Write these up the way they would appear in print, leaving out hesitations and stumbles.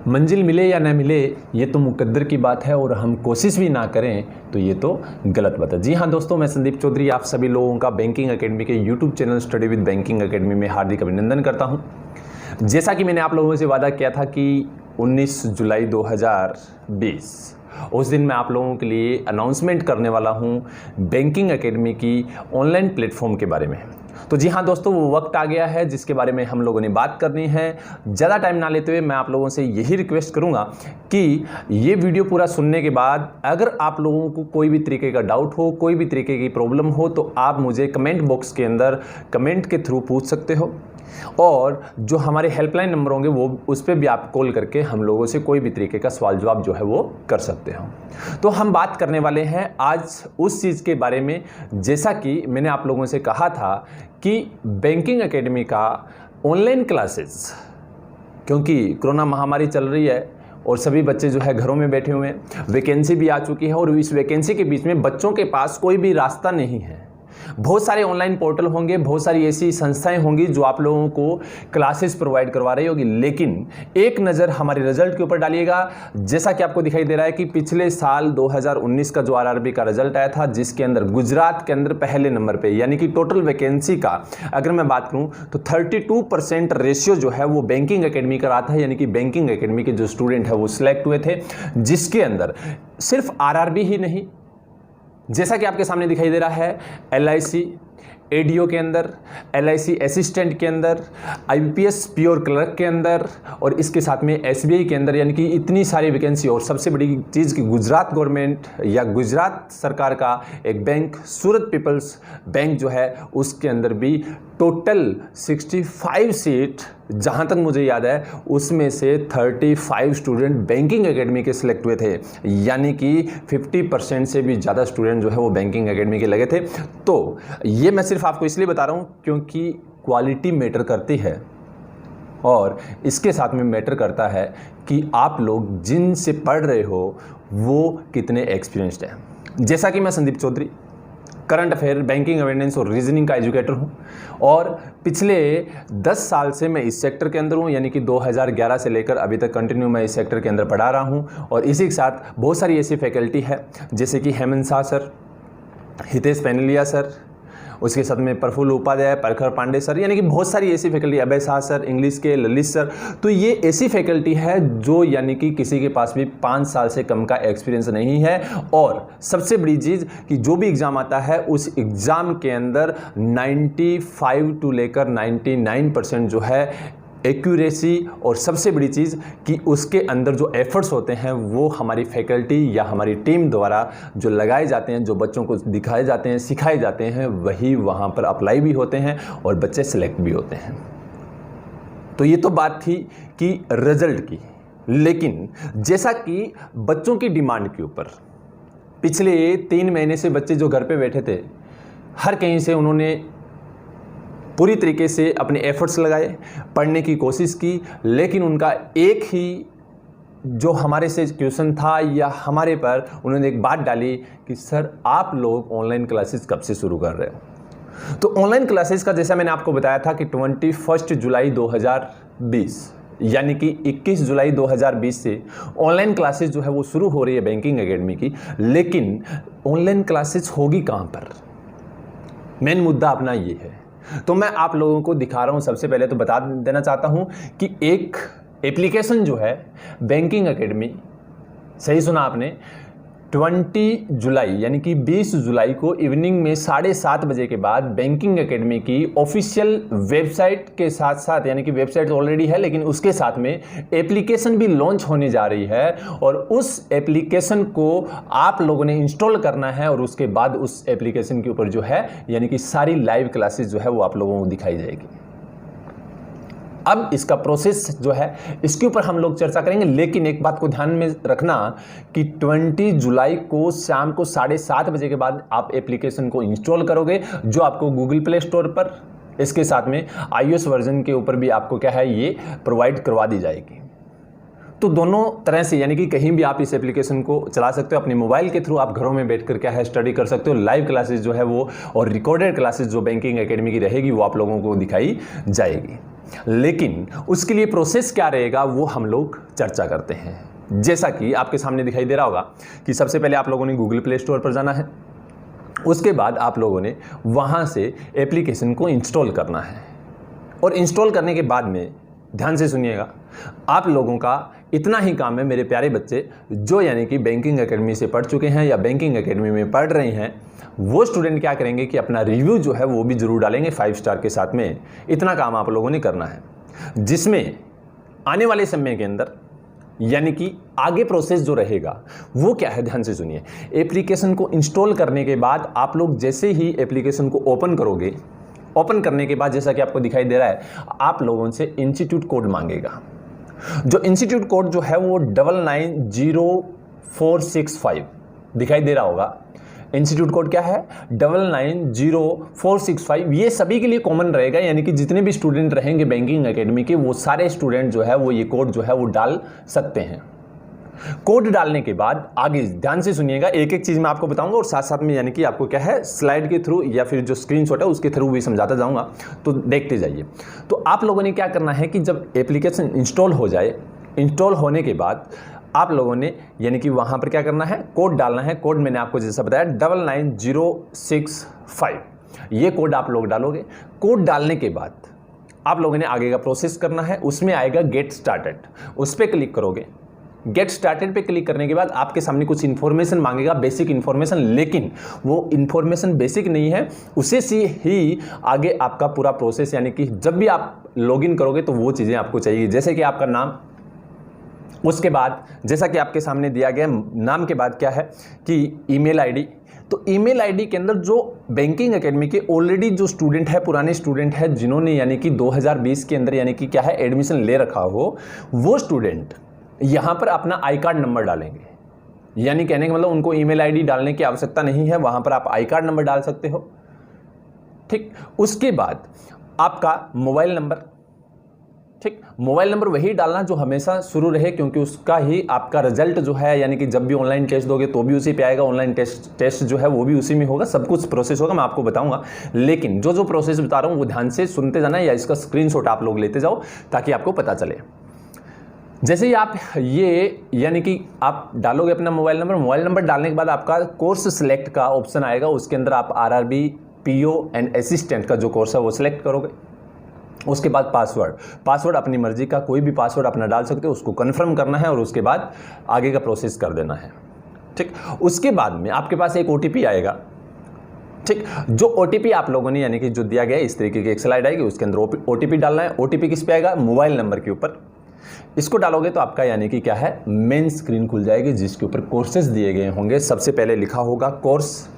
मंजिल मिले या ना मिले ये तो मुकद्दर की बात है, और हम कोशिश भी ना करें तो ये तो गलत बात है। जी हाँ दोस्तों, मैं संदीप चौधरी आप सभी लोगों का बैंकिंग एकेडमी के YouTube channel study with banking academy में हार्दिक अभिनंदन करता हूँ। जैसा कि मैंने आप लोगों से वादा किया था कि 19 जुलाई 2020 उस दिन मैं आप लोगों के लिए अनाउंसमेंट करने वाला हूँ बैंकिंग एकेडमी की ऑनलाइन प्लेटफॉर्म के बारे में। तो जी हाँ दोस्तों, वो वक्त आ गया है जिसके बारे में हम लोगों ने बात करनी है। ज़्यादा टाइम ना लेते हुए मैं आप लोगों से यही रिक्वेस्ट करूँगा कि ये वीडियो पूरा सुनने के बाद अगर आप लोगों को कोई भी तरीके का डाउट हो, कोई भी तरीके की प्रॉब्लम हो, तो आप मुझे कमेंट बॉक्स के अंदर कमेंट के थ्रू पूछ सकते हो, और जो हमारे हेल्पलाइन नंबर होंगे वो उस पर भी आप कॉल करके हम लोगों से कोई भी तरीके का सवाल जवाब जो है वो कर सकते हो। तो हम बात करने वाले हैं आज उस चीज़ के बारे में, जैसा कि मैंने आप लोगों से कहा था कि बैंकिंग एकेडमी का ऑनलाइन क्लासेस, क्योंकि कोरोना महामारी चल रही है और सभी बच्चे जो है घरों में बैठे हुए हैं, वैकेंसी भी आ चुकी है, और इस वैकेंसी के बीच में बच्चों के पास कोई भी रास्ता नहीं है। बहुत सारे ऑनलाइन पोर्टल होंगे, बहुत सारी ऐसी संस्थाएं होंगी जो आप लोगों को क्लासेस प्रोवाइड करवा रही होगी, लेकिन एक नज़र हमारे रिजल्ट के ऊपर डालिएगा। जैसा कि आपको दिखाई दे रहा है कि पिछले साल 2019 का जो आरआरबी का रिजल्ट आया था, जिसके अंदर गुजरात के अंदर पहले नंबर पे, यानी कि टोटल वैकेंसी का अगर मैं बात करूं तो 32% रेशियो जो है वो बैंकिंग एकेडमी का रहा था, यानी कि बैंकिंग एकेडमी के जो स्टूडेंट है वो सिलेक्ट हुए थे, जिसके अंदर सिर्फ आरआरबी ही नहीं, जैसा कि आपके सामने दिखाई दे रहा है LIC एडीओ के अंदर, LIC असिस्टेंट के अंदर, IPS प्योर क्लर्क के अंदर, और इसके साथ में SBI के अंदर, यानी कि इतनी सारी वैकेंसी। और सबसे बड़ी चीज़ कि गुजरात गवर्नमेंट या गुजरात सरकार का एक बैंक सूरत पीपल्स बैंक जो है उसके अंदर भी टोटल 65 सीट, जहाँ तक मुझे याद है उसमें से 35 स्टूडेंट बैंकिंग एकेडमी के सिलेक्ट हुए थे, यानी कि 50% से भी ज़्यादा स्टूडेंट जो है वो बैंकिंग एकेडमी के लगे थे। तो ये मैं सिर्फ आपको इसलिए बता रहा हूँ क्योंकि क्वालिटी मैटर करती है, और इसके साथ में मैटर करता है कि आप लोग जिनसे पढ़ रहे हो वो कितने एक्सपीरियंस्ड हैं। जैसा कि मैं Sandeep Chaudhary current affair, banking awareness और रीजनिंग का एजुकेटर हूं, और पिछले 10 साल से मैं इस सेक्टर के अंदर हूं, यानी कि 2011 से लेकर अभी तक कंटिन्यू मैं इस सेक्टर के अंदर पढ़ा रहा हूं। और इसी के साथ बहुत सारी ऐसी फैकल्टी है जैसे कि हेमंत शाह सर, हितेश पेनलिया सर, उसके साथ में प्रफुल्ल उपाध्याय, प्रखर पांडे सर, यानी कि बहुत सारी ऐसी फैकल्टी, अभय शाह सर इंग्लिश के, ललित सर। तो ये ऐसी फैकल्टी है जो यानी कि किसी के पास भी 5 साल से कम का एक्सपीरियंस नहीं है। और सबसे बड़ी चीज़ कि जो भी एग्ज़ाम आता है उस एग्ज़ाम के अंदर 95 टू लेकर 99% जो है एक्यूरेसी, और सबसे बड़ी चीज़ कि उसके अंदर जो एफर्ट्स होते हैं वो हमारी फैकल्टी या हमारी टीम द्वारा जो लगाए जाते हैं, जो बच्चों को दिखाए जाते हैं, सिखाए जाते हैं, वही वहाँ पर अप्लाई भी होते हैं और बच्चे सिलेक्ट भी होते हैं। तो ये तो बात थी कि रिजल्ट की, लेकिन जैसा कि बच्चों की डिमांड के ऊपर पिछले 3 महीने से बच्चे जो घर पे बैठे थे, हर कहीं से उन्होंने पूरी तरीके से अपने एफर्ट्स लगाए, पढ़ने की कोशिश की, लेकिन उनका एक ही जो हमारे से क्वेश्चन था या हमारे पर उन्होंने एक बात डाली कि सर आप लोग ऑनलाइन क्लासेस कब से शुरू कर रहे हो। तो ऑनलाइन क्लासेस का जैसा मैंने आपको बताया था कि 21 जुलाई 2020 यानी कि 21 जुलाई 2020 से ऑनलाइन क्लासेस जो है वो शुरू हो रही है बैंकिंग एकेडमी की। लेकिन ऑनलाइन क्लासेस होगी कहाँ पर, मेन मुद्दा अपना ये है। तो मैं आप लोगों को दिखा रहा हूं। सबसे पहले तो बता देना चाहता हूं कि एक एप्लीकेशन जो है बैंकिंग एकेडमी, सही सुना आपने, 20 जुलाई यानी कि 20 जुलाई को इवनिंग में 7:30 बजे के बाद बैंकिंग एकेडमी की ऑफिशियल वेबसाइट के साथ साथ, यानी कि वेबसाइट ऑलरेडी है लेकिन उसके साथ में एप्लीकेशन भी लॉन्च होने जा रही है, और उस एप्लीकेशन को आप लोगों ने इंस्टॉल करना है, और उसके बाद उस एप्लीकेशन के ऊपर जो है यानी कि सारी लाइव क्लासेस जो है वो आप लोगों को दिखाई जाएगी। अब इसका प्रोसेस जो है इसके ऊपर हम लोग चर्चा करेंगे, लेकिन एक बात को ध्यान में रखना कि 20 जुलाई को शाम को 7:30 बजे के बाद आप एप्लीकेशन को इंस्टॉल करोगे, जो आपको गूगल प्ले स्टोर पर, इसके साथ में iOS वर्जन के ऊपर भी आपको क्या है ये प्रोवाइड करवा दी जाएगी। तो दोनों तरह से, यानी कि कहीं भी आप इस एप्लीकेशन को चला सकते हो, अपने मोबाइल के थ्रू आप घरों में बैठकर क्या है स्टडी कर सकते हो। लाइव क्लासेस जो है वो और रिकॉर्डेड क्लासेस जो बैंकिंग एकेडमी की रहेगी वो आप लोगों को दिखाई जाएगी। लेकिन उसके लिए प्रोसेस क्या रहेगा वो हम लोग चर्चा करते हैं। जैसा कि आपके सामने दिखाई दे रहा होगा कि सबसे पहले आप लोगों ने गूगल प्ले स्टोर पर जाना है, उसके बाद आप लोगों ने वहाँ से एप्लीकेशन को इंस्टॉल करना है, और इंस्टॉल करने के बाद में ध्यान से सुनिएगा, आप लोगों का इतना ही काम है मेरे प्यारे बच्चे जो यानी कि बैंकिंग एकेडमी से पढ़ चुके हैं या बैंकिंग एकेडमी में पढ़ रहे हैं, वो स्टूडेंट क्या करेंगे कि अपना रिव्यू जो है वो भी जरूर डालेंगे 5 स्टार के साथ में। इतना काम आप लोगों ने करना है, जिसमें आने वाले समय के अंदर यानी कि आगे प्रोसेस जो रहेगा वो क्या है, ध्यान से सुनिए। एप्लीकेशन को इंस्टॉल करने के बाद आप लोग जैसे ही एप्लीकेशन को ओपन करोगे, ओपन करने के बाद जैसा कि आपको दिखाई दे रहा है, आप लोगों से इंस्टीट्यूट कोड मांगेगा। जो इंस्टीट्यूट कोड जो है वो 990465 दिखाई दे रहा होगा। इंस्टीट्यूट कोड क्या है? 990465। ये सभी के लिए कॉमन रहेगा, यानी कि जितने भी स्टूडेंट रहेंगे बैंकिंग एकेडमी के, वो सारे स्टूडेंट जो है वो ये कोड जो है वो डाल सकते हैं। कोड डालने के बाद आगे ध्यान से सुनिएगा, एक एक चीज मैं आपको बताऊंगा और साथ साथ में यानी कि आपको क्या है स्लाइड के थ्रू या फिर जो स्क्रीनशॉट है उसके थ्रू भी समझाता जाऊंगा, तो देखते जाइए। तो आप लोगों ने क्या करना है कि जब एप्लीकेशन इंस्टॉल हो जाए, इंस्टॉल होने के बाद आप लोगों ने यानी कि वहां पर क्या करना है, कोड डालना है। कोड मैंने आपको जैसा बताया 99065, ये कोड आप लोग डालोगे। कोड डालने के बाद आप लोगों ने आगे का प्रोसेस करना है, उसमें आएगा गेट स्टार्टेड, उस पर क्लिक करोगे। गेट स्टार्टेड पे क्लिक करने के बाद आपके सामने कुछ इन्फॉर्मेशन मांगेगा, बेसिक इन्फॉर्मेशन, लेकिन वो इन्फॉर्मेशन बेसिक नहीं है, उसे से ही आगे आपका पूरा प्रोसेस यानी कि जब भी आप लॉगिन करोगे तो वो चीज़ें आपको चाहिए, जैसे कि आपका नाम, उसके बाद जैसा कि आपके सामने दिया गया नाम के बाद क्या है कि ईमेल आईडी। तो ईमेल आईडी के अंदर जो बैंकिंग एकेडमी के ऑलरेडी जो स्टूडेंट है, पुराने स्टूडेंट है, जिन्होंने यानी कि 2020 के अंदर यानी कि क्या है एडमिशन ले रखा हो, वो स्टूडेंट यहाँ पर अपना आई कार्ड नंबर डालेंगे। यानी कहने का मतलब उनको ईमेल आईडी डालने की आवश्यकता नहीं है, वहाँ पर आप आई कार्ड नंबर डाल सकते हो। ठीक, उसके बाद आपका मोबाइल नंबर, ठीक, मोबाइल नंबर वही डालना जो हमेशा शुरू रहे, क्योंकि उसका ही आपका रिजल्ट जो है यानी कि जब भी ऑनलाइन टेस्ट दोगे तो भी उसी पे आएगा, ऑनलाइन टेस्ट जो है वो भी उसी में होगा, सब कुछ प्रोसेस होगा, मैं आपको बताऊंगा। लेकिन जो प्रोसेस बता रहा हूँ वो ध्यान से सुनते जाना या इसका स्क्रीनशॉट आप लोग लेते जाओ ताकि आपको पता चले। जैसे ही आप ये यानी कि आप डालोगे अपना मोबाइल नंबर डालने के बाद आपका कोर्स सिलेक्ट का ऑप्शन आएगा, उसके अंदर आप आरआरबी पीओ एंड असिस्टेंट का जो कोर्स है वो सिलेक्ट करोगे। उसके बाद पासवर्ड अपनी मर्जी का कोई भी पासवर्ड अपना डाल सकते हो, उसको कन्फर्म करना है और उसके बाद आगे का प्रोसेस कर देना है। ठीक, उसके बाद में आपके पास एक ओटीपी आएगा। ठीक, जो ओटीपी आप लोगों ने यानी कि जो दिया गया इस तरीके की एक स्लाइड आएगी, उसके अंदर ओटीपी डालना है। ओटीपी किस पे आएगा? मोबाइल नंबर के ऊपर। इसको डालोगे तो आपका यानी कि क्या है मेन स्क्रीन खुल जाएगी, जिसके ऊपर कोर्सेज दिए गए होंगे। सबसे पहले लिखा होगा कोर्स,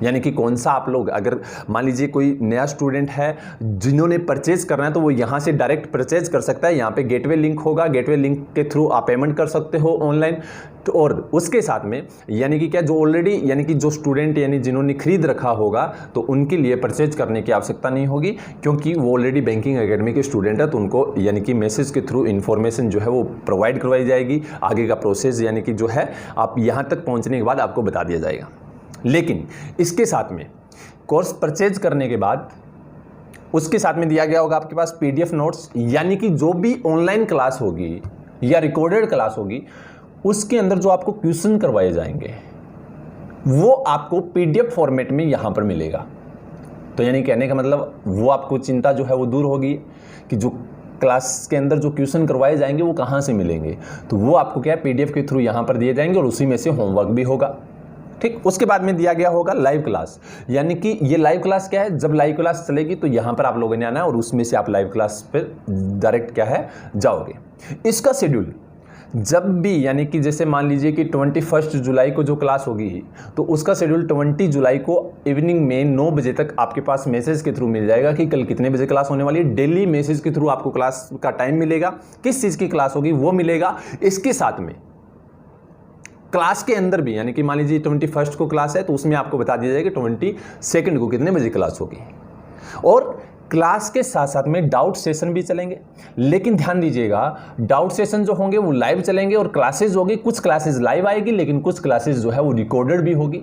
यानी कि कौन सा आप लोग, अगर मान लीजिए कोई नया स्टूडेंट है जिन्होंने परचेज करना है तो वो यहाँ से डायरेक्ट परचेज कर सकता है। यहाँ पे गेटवे लिंक होगा, गेटवे लिंक के थ्रू आप पेमेंट कर सकते हो ऑनलाइन। तो और उसके साथ में यानी कि क्या जो ऑलरेडी यानी कि जो स्टूडेंट यानी जिन्होंने खरीद रखा होगा तो उनके लिए परचेज करने की आवश्यकता नहीं होगी, क्योंकि वो ऑलरेडी बैंकिंग एकेडमी के स्टूडेंट है, तो उनको यानी कि मैसेज के थ्रू इन्फॉर्मेशन जो है वो प्रोवाइड करवाई जाएगी। आगे का प्रोसेस यानी कि जो है आप यहाँ तक पहुँचने के बाद आपको बता दिया जाएगा। लेकिन इसके साथ में कोर्स परचेज करने के बाद उसके साथ में दिया गया होगा आपके पास पीडीएफ नोट्स, यानी कि जो भी ऑनलाइन क्लास होगी या रिकॉर्डेड क्लास होगी उसके अंदर जो आपको क्वेश्चन करवाए जाएंगे वो आपको पीडीएफ फॉर्मेट में यहाँ पर मिलेगा। तो यानी कहने का मतलब वो आपको चिंता जो है वो दूर होगी कि जो क्लास के अंदर जो क्वेश्चन करवाए जाएंगे वो कहाँ से मिलेंगे, तो वो आपको क्या है पीडीएफ के थ्रू यहाँ पर दिए जाएंगे और उसी में से होमवर्क भी होगा। ठीक, उसके बाद में दिया गया होगा लाइव क्लास, यानी कि ये लाइव क्लास क्या है, जब लाइव क्लास चलेगी तो यहाँ पर आप लोगों ने आना है और उसमें से आप लाइव क्लास पे डायरेक्ट क्या है जाओगे। इसका शेड्यूल जब भी यानी कि जैसे मान लीजिए कि 21 जुलाई को जो क्लास होगी तो उसका शेड्यूल 20 जुलाई को इवनिंग में 9 बजे तक आपके पास मैसेज के थ्रू मिल जाएगा कि कल कितने बजे क्लास होने वाली है। डेली मैसेज के थ्रू आपको क्लास का टाइम मिलेगा, किस चीज़ की क्लास होगी वो मिलेगा। इसके साथ में क्लास के अंदर भी यानी कि मान लीजिए 21 को क्लास है तो उसमें आपको बता दिया जाएगा 22 को कितने बजे क्लास होगी। और क्लास के साथ साथ में डाउट सेशन भी चलेंगे, लेकिन ध्यान दीजिएगा डाउट सेशन जो होंगे वो लाइव चलेंगे और क्लासेज होगी, कुछ क्लासेज लाइव आएगी लेकिन कुछ क्लासेज जो है वो रिकॉर्डेड भी होगी।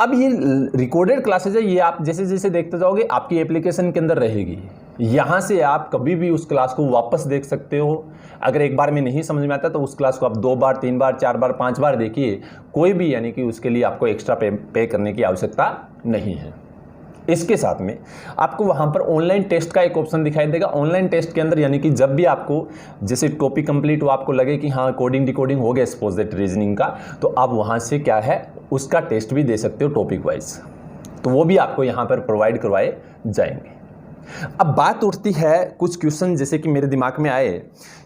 अब ये रिकॉर्डेड क्लासेज है, ये आप जैसे जैसे देखते जाओगे आपकी एप्लीकेशन के अंदर रहेगी। यहाँ से आप कभी भी उस क्लास को वापस देख सकते हो। अगर एक बार में नहीं समझ में आता तो उस क्लास को आप 2 बार 3 बार 4 बार 5 बार देखिए, कोई भी यानी कि उसके लिए आपको एक्स्ट्रा पे करने की आवश्यकता नहीं है। इसके साथ में आपको वहाँ पर ऑनलाइन टेस्ट का एक ऑप्शन दिखाई देगा। ऑनलाइन टेस्ट के अंदर यानी कि जब भी आपको जैसे टॉपिक कंप्लीट हो, आपको लगे कि हाँ कोडिंग डिकोडिंग हो गया सपोज दैट रीजनिंग का, तो आप वहाँ से क्या है उसका टेस्ट भी दे सकते हो टॉपिक वाइज, तो वो भी आपको यहाँ पर प्रोवाइड करवाए जाएंगे। अब बात उठती है कुछ क्वेश्चन जैसे कि मेरे दिमाग में आए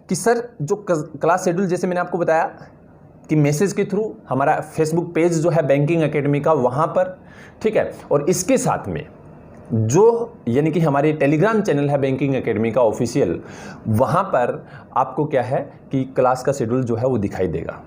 कि सर जो क्लास शेड्यूल जैसे मैंने आपको बताया कि मैसेज के थ्रू हमारा फेसबुक पेज जो है बैंकिंग एकेडमी का वहाँ पर, ठीक है, और इसके साथ में जो यानी कि हमारे टेलीग्राम चैनल है बैंकिंग एकेडमी का ऑफिशियल, वहाँ पर आपको क्या है कि क्लास का शेड्यूल जो है वो दिखाई देगा।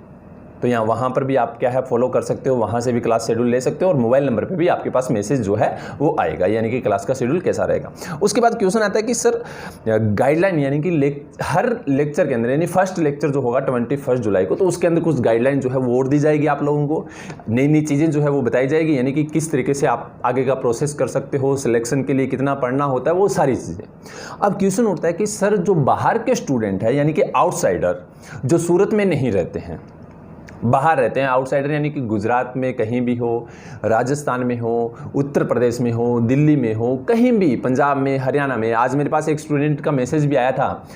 तो यहाँ वहाँ पर भी आप क्या है फॉलो कर सकते हो, वहाँ से भी क्लास शेड्यूल ले सकते हो और मोबाइल नंबर पे भी आपके पास मैसेज जो है वो आएगा यानी कि क्लास का शेड्यूल कैसा रहेगा। उसके बाद क्वेश्चन आता है कि सर गाइडलाइन यानी कि हर लेक्चर के अंदर यानी फर्स्ट लेक्चर जो होगा 21 जुलाई को, तो उसके अंदर कुछ गाइडलाइन जो है वो और दी जाएगी आप लोगों को, नई नई चीज़ें जो है वो बताई जाएगी, यानी कि किस तरीके से आप आगे का प्रोसेस कर सकते हो, सिलेक्शन के लिए कितना पढ़ना होता है, वो सारी चीज़ें। अब क्वेश्चन उठता है कि सर जो बाहर के स्टूडेंट है यानी कि आउटसाइडर जो सूरत में नहीं रहते हैं, बाहर रहते हैं, आउटसाइडर यानी कि गुजरात में कहीं भी हो, राजस्थान में हो, उत्तर प्रदेश में हो, दिल्ली में हो, कहीं भी, पंजाब में, हरियाणा में। आज मेरे पास एक स्टूडेंट का मैसेज भी आया था,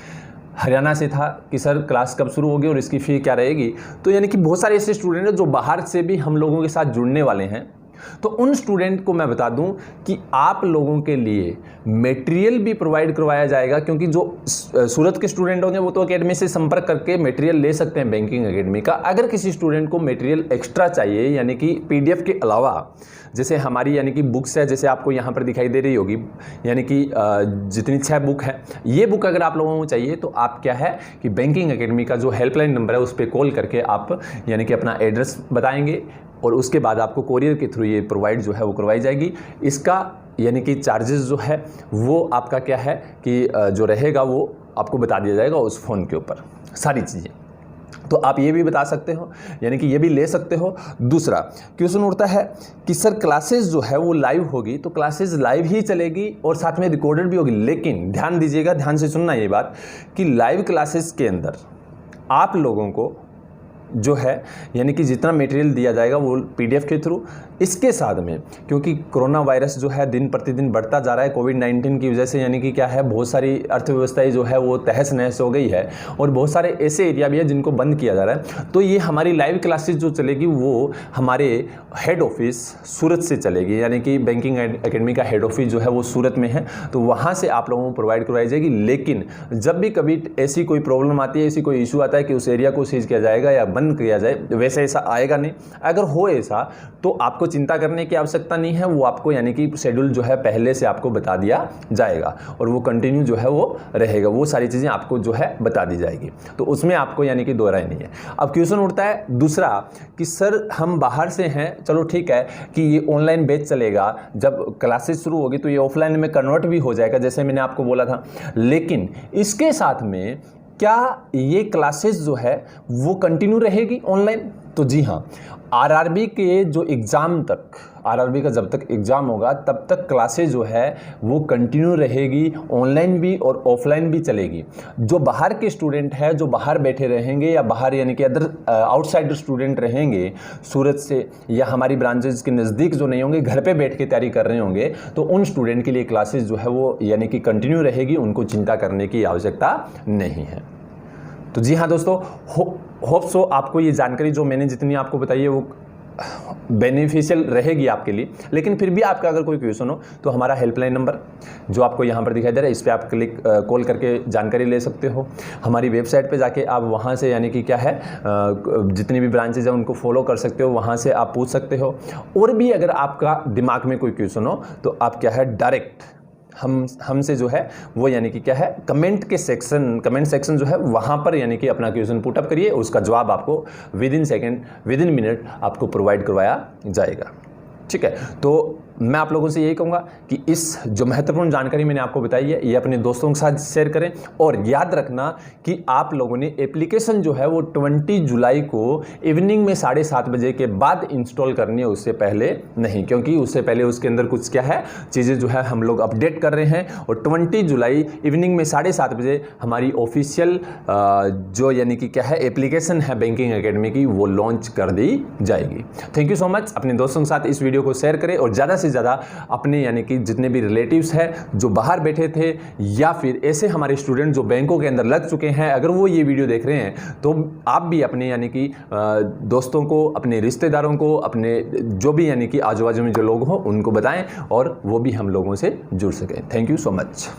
हरियाणा से था कि सर क्लास कब शुरू होगी और इसकी फ़ी क्या रहेगी। तो यानी कि बहुत सारे ऐसे स्टूडेंट हैं जो बाहर से भी हम लोगों के साथ जुड़ने वाले हैं। तो उन स्टूडेंट को मैं बता दूं कि आप लोगों के लिए मटेरियल भी प्रोवाइड करवाया जाएगा, क्योंकि जो सूरत के स्टूडेंट होंगे वो तो एकेडमी से संपर्क करके मटेरियल ले सकते हैं बैंकिंग एकेडमी का। अगर किसी स्टूडेंट को मटेरियल एक्स्ट्रा चाहिए यानी कि पीडीएफ के अलावा, जैसे हमारी यानी कि बुक्स है, जैसे आपको यहाँ पर दिखाई दे रही होगी, यानी कि जितनी 6 बुक है, ये बुक अगर आप लोगों को चाहिए तो आप क्या है कि बैंकिंग एकेडमी का जो हेल्पलाइन नंबर है उस पर कॉल करके आप यानी कि अपना एड्रेस बताएंगे और उसके बाद आपको कोरियर के थ्रू ये प्रोवाइड जो है वो करवाई जाएगी। इसका यानी कि चार्जेस जो है वो आपका क्या है कि जो रहेगा वो आपको बता दिया जाएगा उस फ़ोन के ऊपर सारी चीज़ें। तो आप ये भी बता सकते हो यानी कि ये भी ले सकते हो। दूसरा क्वेश्चन उठता है कि सर क्लासेस जो है वो लाइव होगी, तो क्लासेस लाइव ही चलेगी और साथ में रिकॉर्डेड भी होगी, लेकिन ध्यान दीजिएगा, ध्यान से सुनना ये बात कि लाइव क्लासेस के अंदर आप लोगों को जो है यानी कि जितना मटेरियल दिया जाएगा वो पीडीएफ के थ्रू, इसके साथ में क्योंकि कोरोना वायरस जो है दिन प्रतिदिन बढ़ता जा रहा है कोविड-19 की वजह से, यानी कि क्या है बहुत सारी अर्थव्यवस्थाएं जो है वो तहस नहस हो गई है और बहुत सारे ऐसे एरिया भी है जिनको बंद किया जा रहा है। तो ये हमारी लाइव क्लासेस जो चलेगी वो हमारे हेड ऑफिस सूरत से चलेगी, यानी कि बैंकिंग एकेडमी का हेड ऑफिस जो है वो सूरत में है, तो वहाँ से आप लोगों को प्रोवाइड करवाई जाएगी। लेकिन जब भी कभी ऐसी कोई प्रॉब्लम आती है, ऐसी कोई इशू आता है कि उस एरिया को सीज किया जाएगा या बंद किया जाए, वैसे ऐसा आएगा नहीं। अगर हो ऐसा तो आपको चिंता करने की आवश्यकता नहीं है, वो आपको यानी कि शेड्यूल जो है पहले से आपको बता दिया जाएगा और वो कंटिन्यू जो है वो रहेगा, वो सारी चीज़ें आपको जो है बता दी जाएगी, तो उसमें आपको यानी कि दो राय नहीं है। अब क्वेश्चन उठता है दूसरा कि सर हम बाहर से हैं, चलो ठीक है कि ये ऑनलाइन बैच चलेगा, जब क्लासेस शुरू होगी तो ये ऑफलाइन में कन्वर्ट भी हो जाएगा जैसे मैंने आपको बोला था, लेकिन इसके साथ में क्या ये क्लासेस जो है वो कंटिन्यू रहेगी ऑनलाइन? तो जी हाँ, आरआरबी के जो एग्ज़ाम तक, आरआरबी का जब तक एग्ज़ाम होगा तब तक क्लासेस जो है वो कंटिन्यू रहेगी, ऑनलाइन भी और ऑफलाइन भी चलेगी। जो बाहर के स्टूडेंट है, जो बाहर बैठे रहेंगे या बाहर यानी कि अदर आउटसाइडर स्टूडेंट रहेंगे सूरत से या हमारी ब्रांचेज के नज़दीक जो नहीं होंगे, घर पे बैठ के तैयारी कर रहे होंगे, तो उन स्टूडेंट के लिए क्लासेस जो है वो यानी कि कंटिन्यू रहेगी, उनको चिंता करने की आवश्यकता नहीं है। तो जी हाँ दोस्तों, होप सो आपको ये जानकारी जो मैंने जितनी आपको बताई है वो बेनिफिशियल रहेगी आपके लिए। लेकिन फिर भी आपका अगर कोई क्वेश्चन हो तो हमारा हेल्पलाइन नंबर जो आपको यहाँ पर दिखाई दे रहा है, इस पर आप कॉल करके जानकारी ले सकते हो। हमारी वेबसाइट पे जाके आप वहाँ से यानी कि क्या है जितनी भी ब्रांचेज हैं उनको फॉलो कर सकते हो, वहाँ से आप पूछ सकते हो। और भी अगर आपका दिमाग में कोई क्वेश्चन हो तो आप क्या है डायरेक्ट हमसे जो है वो यानी कि क्या है कमेंट सेक्शन जो है वहाँ पर यानी कि अपना क्वेश्चन पुट अप करिए, उसका जवाब आपको with in second with in minute आपको प्रोवाइड करवाया जाएगा। ठीक है, तो मैं आप लोगों से यही कहूँगा कि इस जो महत्वपूर्ण जानकारी मैंने आपको बताई है ये अपने दोस्तों के साथ शेयर करें। और याद रखना कि आप लोगों ने एप्लीकेशन जो है वो 20 जुलाई को इवनिंग में 7:30 बजे के बाद इंस्टॉल करनी है, उससे पहले नहीं, क्योंकि उससे पहले उसके अंदर कुछ क्या है चीज़ें जो है हम लोग अपडेट कर रहे हैं। और 20 जुलाई इवनिंग में 7:30 बजे हमारी ऑफिशियल जो यानी कि क्या है एप्लीकेशन है बैंकिंग एकेडमी की वो लॉन्च कर दी जाएगी। Thank you so much. अपने दोस्तों के साथ इस वीडियो को शेयर करें और ज़्यादा से ज़्यादा अपने यानी कि जितने भी रिलेटिव्स हैं जो बाहर बैठे थे या फिर ऐसे हमारे स्टूडेंट जो बैंकों के अंदर लग चुके हैं, अगर वो ये वीडियो देख रहे हैं तो आप भी अपने यानी कि दोस्तों को, अपने रिश्तेदारों को, अपने जो भी यानी कि आजू बाजू में जो लोग हों उनको बताएं और वो भी हम लोगों से जुड़ सकें। Thank you so much.